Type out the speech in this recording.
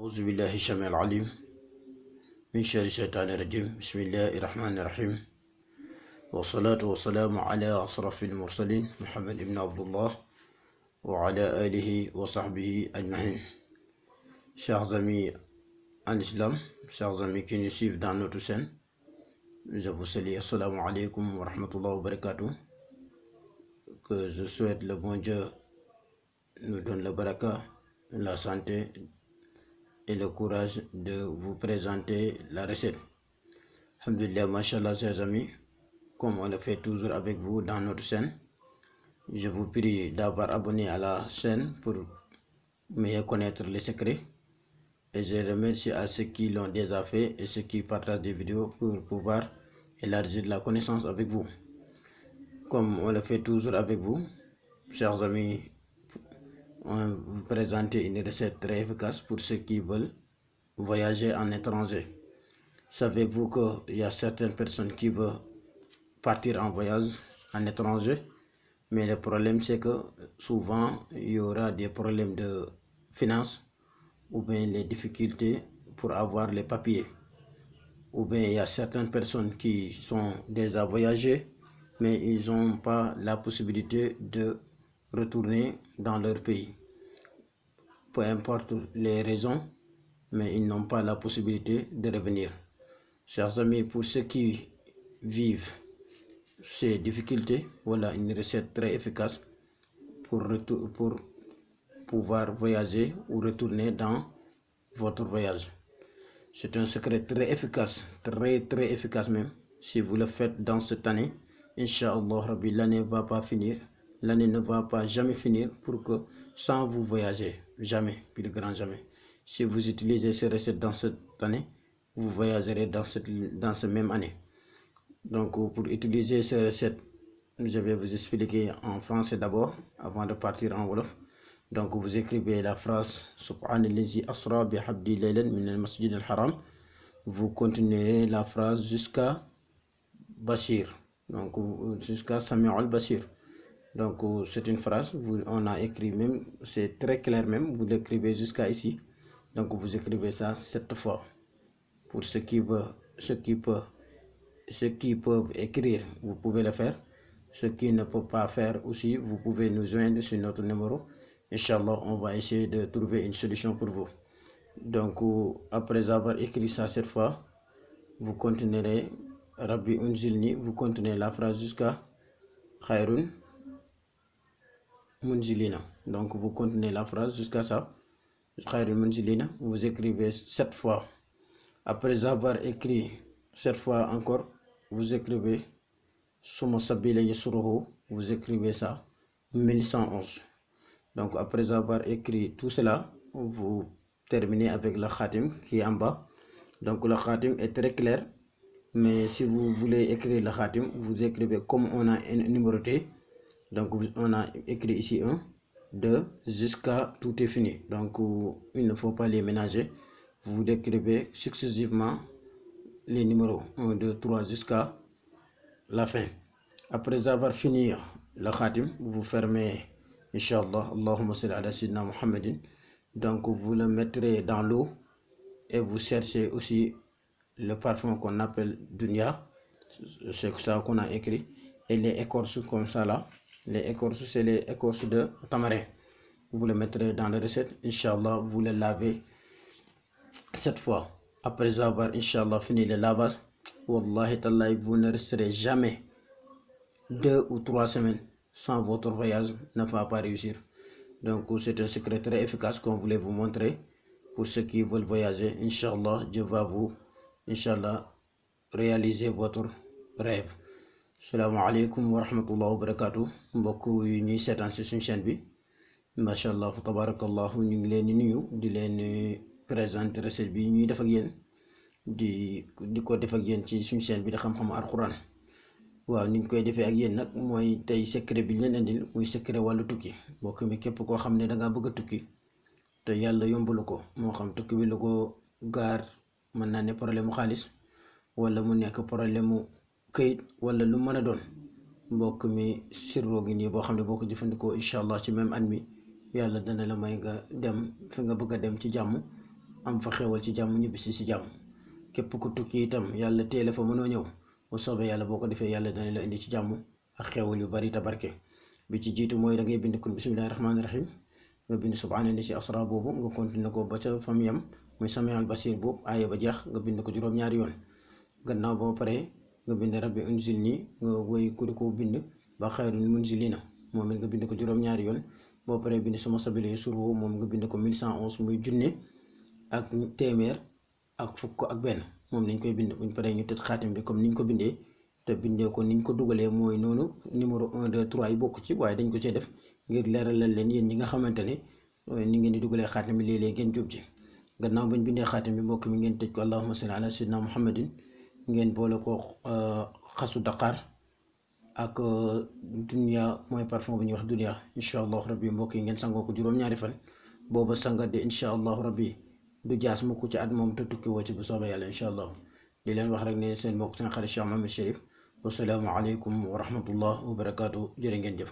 أعوذ بالله السميع العليم من شر الشيطان الرجيم. بسم الله الرحمن الرحيم، والصلاة والسلام على أشرف المرسلين محمد بن عبد الله وعلى آله وصحبه أجمعين. Chers amis en islam, chers amis qui nous suivent dans notre chaîne, je vous salue. Assalamu alaikum wa rahmatullahi wa barakatuh. Que je souhaite le bon Dieu nous donne le baraka, la santé et le courage de vous présenter la recette. Alhamdulillah, mashallah, chers amis, comme on le fait toujours avec vous dans notre chaîne, je vous prie d'avoir abonné à la chaîne pour mieux connaître les secrets. Et je remercie à ceux qui l'ont déjà fait et ceux qui partagent des vidéos pour pouvoir élargir la connaissance avec vous. Comme on le fait toujours avec vous, chers amis, on va vous présenter une recette très efficace pour ceux qui veulent voyager en étranger. Savez-vous qu'il y a certaines personnes qui veulent partir en voyage en étranger, mais le problème c'est que souvent il y aura des problèmes de finances ou bien les difficultés pour avoir les papiers, ou bien il y a certaines personnes qui sont déjà voyagées mais ils n'ont pas la possibilité de retourner dans leur pays. Peu importe les raisons, mais ils n'ont pas la possibilité de revenir. Chers amis, pour ceux qui vivent ces difficultés, voilà une recette très efficace pour pouvoir voyager ou retourner dans votre voyage. C'est un secret très efficace, très efficace même. Si vous le faites dans cette année, Inch'Allah Rabbi, l'année ne va pas finir. L'année ne va pas jamais finir pour que sans vous voyager, jamais, plus grand jamais. Si vous utilisez ces recettes dans cette année, vous voyagerez dans cette même année. Donc pour utiliser ces recettes, je vais vous expliquer en français d'abord, avant de partir en wolof. Donc vous écrivez la phrase Subhanallazi asra bi habdi laylan min al-masjid al-haram. Vous continuez la phrase jusqu'à Bashir, donc jusqu'à Sami'u al-Bashir. Donc c'est une phrase, on a écrit même, c'est très clair même, vous l'écrivez jusqu'à ici. Donc vous écrivez ça 7 fois. Pour ceux qui peuvent écrire, vous pouvez le faire. Ceux qui ne peuvent pas faire aussi, vous pouvez nous joindre sur notre numéro. Inch'Allah, on va essayer de trouver une solution pour vous. Donc après avoir écrit ça 7 fois, vous continuerez Rabbi Unzilni, vous continuez la phrase jusqu'à Khairun Munzilina. Donc vous continuez la phrase jusqu'à ça. Khairun Munzilina, vous écrivez 7 fois. Après avoir écrit 7 fois encore, vous écrivez Suma Sabila Yasuruhu, vous écrivez ça 1111. Donc après avoir écrit tout cela, vous terminez avec le khatim qui est en bas. Donc le khatim est très clair, mais si vous voulez écrire le khatim, vous écrivez comme on a numéroté. Donc on a écrit ici 1, 2, jusqu'à tout est fini. Donc il ne faut pas les ménager. Vous écrivez successivement les numéros 1, 2, 3 jusqu'à la fin. Après avoir fini le khatim, vous fermez Inch'Allah, Allahumma salli ala Sayyidina Muhammadin. Donc vous le mettrez dans l'eau et vous cherchez aussi le parfum qu'on appelle Dunya. C'est ça qu'on a écrit. Et les écorces comme ça là. Les écorces, c'est les écorces de tamarin. Vous le mettrez dans la recette. Inch'Allah, vous le lavez 7 fois. Après avoir, Inch'Allah, fini le lavage, Wallahi Tallahi, vous ne resterez jamais 2 ou 3 semaines sans votre voyage ne va pas réussir. Donc c'est un secret très efficace qu'on voulait vous montrer pour ceux qui veulent voyager. Inch'Allah, Dieu va vous, Inch'Allah, réaliser votre rêve. Assalamu alaikum wa rahmatullahi wa barakatuh. Mbokk yi ñuy seetaan ci suñu chaîne bi, machallah fa tabarakallah, ñu ngi leen di nuyu di leen présenter recette bi ñuy def ak yéen di ko def ak yéen ci suñu chaîne bi di xam-xamu alquran. waaw ni ñu koy defee ak yéen nag mooy tey secret bi leen indil muy secret wàllu tukki. mbokk mi képp koo xam ne da ngaa bëgg a tukki te yàlla yombalu ko, moo xam tukki bi lu ko gaar, mën naa ne problème mu xaalis wala mu nekk problème mu këyit wala lu mën a doon, mbokk mi sirro gi nii boo xam ne boo ko jëfandikoo incha allah ci même at mi yàlla dana la may nga dem fi nga bëgg a dem ci jàmm am fa xewal ci jàmm ñibbisi si jàmm. képp ku tukki itam yàlla téele fa mënoo ñëw bu soobee yàlla boo ko defee yàlla dana la indi ci jàmm ak xewal yu bari te barke. bi ci jiitu mooy da ngay bind kon bismillahi rahmaani rahim nga bind subhaana li si asra boobu nga continué ko ba ca fam yam muy samiul basir boobu aaya ba jeex nga bind ko juróom-ñaari yoon. gannaaw ba pare nga bind rabbi unzilni nga woy ku di ko bind ba xayrul munzilina moom it nga bind ko juróom-ñaari yoon. boo paree bind suma sabili suru moom nga bind ko 1111 muy junne ak téeméer ak fukk ak benn moom lañ koy bind buñ paree ñu tëj xaatim bi comme niñ ko bindee te bindee ko niñ ko dugalee mooy noonu numéro 1 2 3 yi bokk ci waaye dañ ko cee def ngir leeralal leen yéen ñi nga xamante ne ni ngeen di dugalee xaatim bi léeg-léeg ngeen jub ci. gannaaw bañ bindee xaatim bi mbokk mi ngeen tëj ko allahumma salli ala sayyidina muhammadin ngeen boole ko xasu daqaar ak dunya mooy parfum bu ñuy wax dunya incha allahu rabbi mbokk yi ngeen sangoo ko juróom-ñaari fan booba sangat de incha allahu rabbi du jaas mukk ci at moom te tukki woo ci bu soobee yàlla incha allah. di leen wax rek ne seen mbokk seen xarit Cheikh Mohamed Cherif wasalaamu aleykum wa rahmatullah wa barakaatu jërë ngeen jëf.